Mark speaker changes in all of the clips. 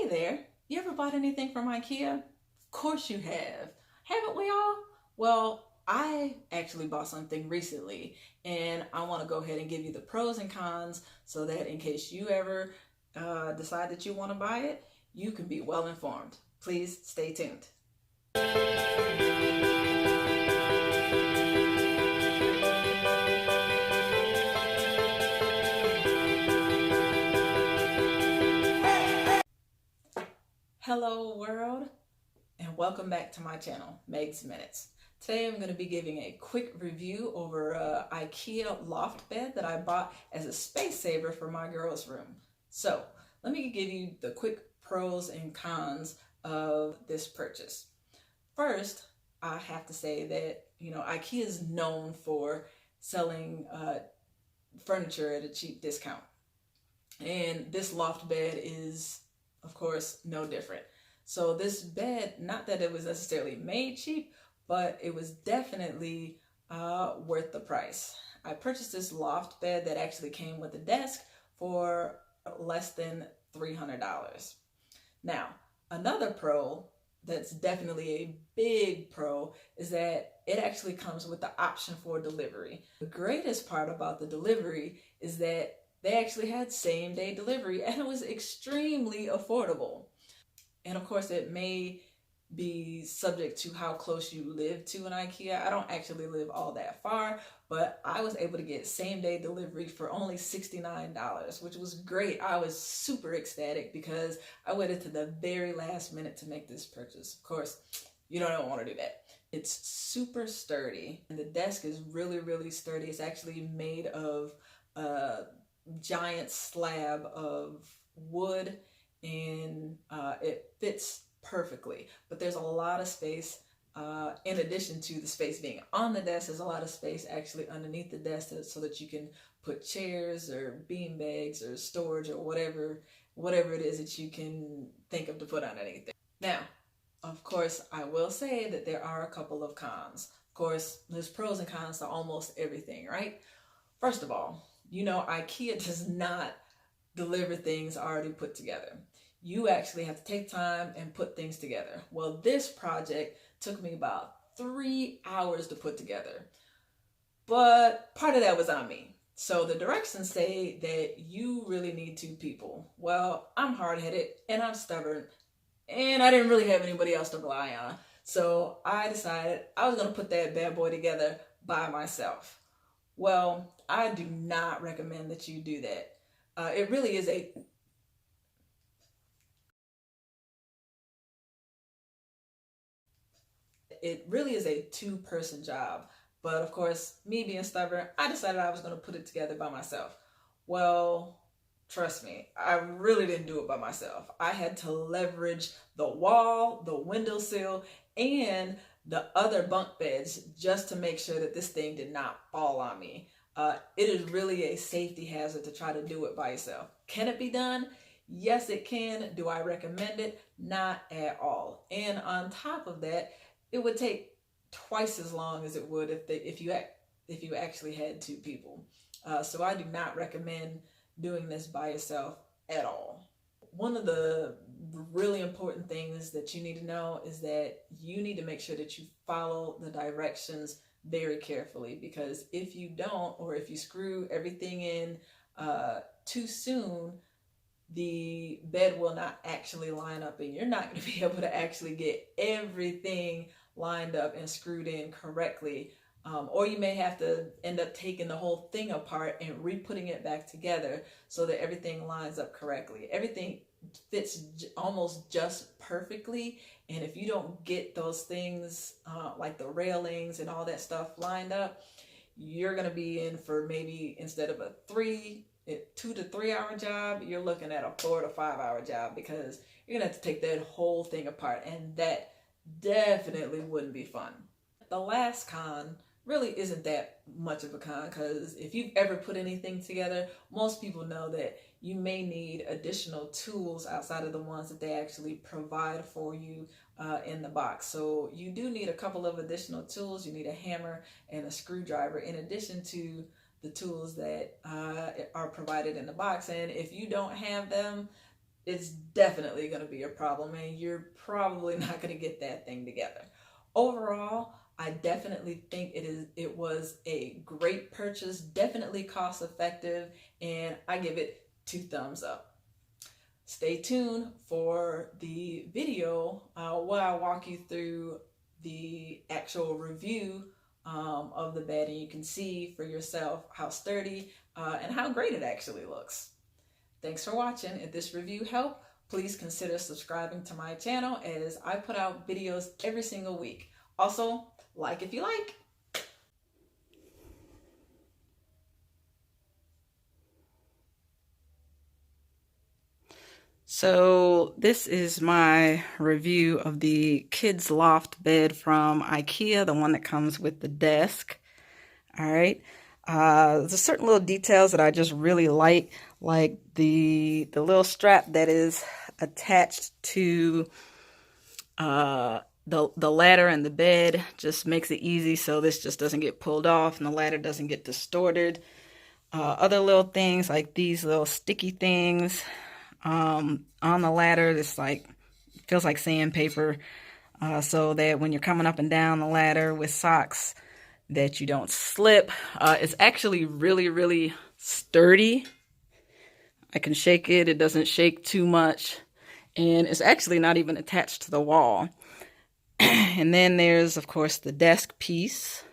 Speaker 1: Hey there, you ever bought anything from IKEA? Of course you have. Haven't we all? Well, I actually bought something recently and I want to go ahead and give you the pros and cons so that in case you ever decide that you want to buy it, you can be well informed. Please stay tuned. Hello world, and welcome back to my channel, Meg's Minutes. Today I'm going to be giving a quick review over a IKEA loft bed that I bought as a space saver for my girls' room. So let me give you the quick pros and cons of this purchase. First, I have to say that IKEA is known for selling furniture at a cheap discount, and this loft bed is of course no different. So this bed, not that it was necessarily made cheap, but it was definitely worth the price. I purchased this loft bed that actually came with a desk for less than $300. Now, another pro that's definitely a big pro is that it actually comes with the option for delivery. The greatest part about the delivery is that they actually had same day delivery and it was extremely affordable. And of course it may be subject to how close you live to an IKEA. I don't actually live all that far, but I was able to get same day delivery for only $69, which was great. I was super ecstatic because I waited to the very last minute to make this purchase. Of course, you don't want to do that. It's super sturdy and the desk is really sturdy. It's actually made of giant slab of wood and it fits perfectly, but there's a lot of space in addition to the space being on the desk. There's a lot of space actually underneath the desk so that you can put chairs or bean bags or storage or whatever it is that you can think of to put underneath it. Now, of course, I will say that there are a couple of cons. Of course, there's pros and cons to almost everything, right? First of all, IKEA does not deliver things already put together. You actually have to take time and put things together. Well, this project took me about 3 hours to put together, but part of that was on me. So the directions say that you really need 2 people. Well, I'm hard-headed and I'm stubborn and I didn't really have anybody else to rely on. So I decided I was going to put that bad boy together by myself. Well, I do not recommend that you do that. It really is a two-person job. But of course, me being stubborn, I decided I was going to put it together by myself. Well, trust me, I really didn't do it by myself. I had to leverage the wall, the windowsill, and the other bunk beds just to make sure that this thing did not fall on me. It is really a safety hazard to try to do it by yourself. Can it be done? Yes, it can. Do I recommend it? Not at all. And on top of that, it would take twice as long as it would if you actually had 2 people. So I do not recommend doing this by yourself at all. One of the really important things that you need to know is that you need to make sure that you follow the directions very carefully, because if you don't, or if you screw everything in too soon, the bed will not actually line up and you're not going to be able to actually get everything lined up and screwed in correctly. Or you may have to end up taking the whole thing apart and re-putting it back together so that everything lines up correctly. Everything fits almost just perfectly, and if you don't get those things like the railings and all that stuff lined up, you're going to be in for maybe, instead of a 2 to 3 hour job, you're looking at a 4 to 5 hour job, because you're going to have to take that whole thing apart, and that definitely wouldn't be fun. The last con really isn't that much of a con, because if you've ever put anything together, most people know that you may need additional tools outside of the ones that they actually provide for you in the box. So you do need a couple of additional tools. You need a hammer and a screwdriver in addition to the tools that are provided in the box. And if you don't have them, it's definitely going to be a problem, and you're probably not going to get that thing together. Overall, I definitely think it was a great purchase, definitely cost effective, and I give it 2 thumbs up. Stay tuned for the video where I walk you through the actual review of the bed, and you can see for yourself how sturdy and how great it actually looks. Thanks for watching. If this review helped, please consider subscribing to my channel, as I put out videos every single week. Also, like if you like. So this is my review of the kids loft bed from IKEA, the one that comes with the desk. All right. There's certain little details that I just really like the little strap that is attached to the ladder and the bed. Just makes it easy so this just doesn't get pulled off and the ladder doesn't get distorted. Other little things like these little sticky things on the ladder, this like feels like sandpaper, so that when you're coming up and down the ladder with socks that you don't slip. It's actually really, really sturdy. I can shake it. It doesn't shake too much. And it's actually not even attached to the wall. And then there's, of course, the desk piece.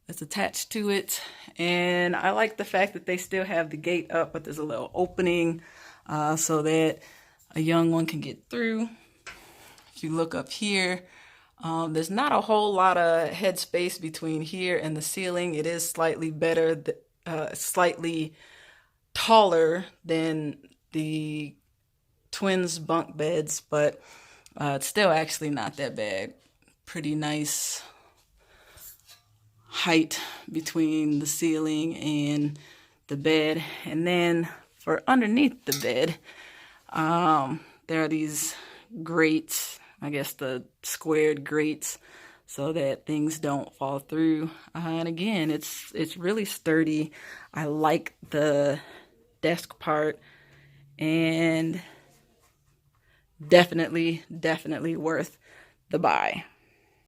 Speaker 1: That's attached to it. And I like the fact that they still have the gate up, but there's a little opening so that a young one can get through. If you look up here, there's not a whole lot of headspace between here and the ceiling. It is slightly better, slightly taller than the twins bunk beds, but it's still actually not that bad. Pretty nice height between the ceiling and the bed. And then for underneath the bed, there are these grates, I guess the squared grates, so that things don't fall through. And again, it's really sturdy. I like the desk part, and definitely worth the buy.